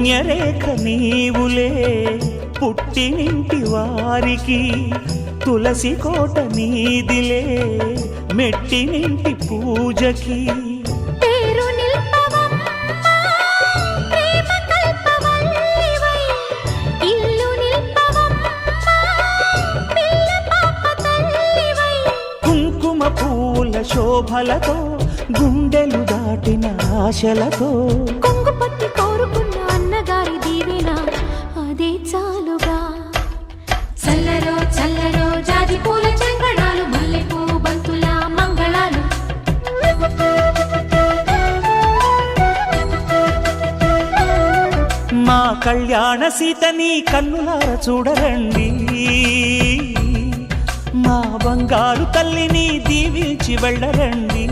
పుణ్యరేఖ నీవులే పుట్టినింటి వారికి, తులసి కోట నీదిలే మెట్టినింటి పూజకి. కుంకుమ పూల శోభలతో గుండెలు దాటిన ఆశలతో కొంగు పట్టి కోరుకున్న అన్నగారి దీవెన అదే చాలుగా. చల్లరో చల్లరో జాజి పూల చంగడాలు, మల్లెపూ బంతుల మంగళాలు. మా కళ్యాణ సీతని కన్నులార చూడరండి, మా బంగారు తల్లిని దీవించి వెళ్ళరండి.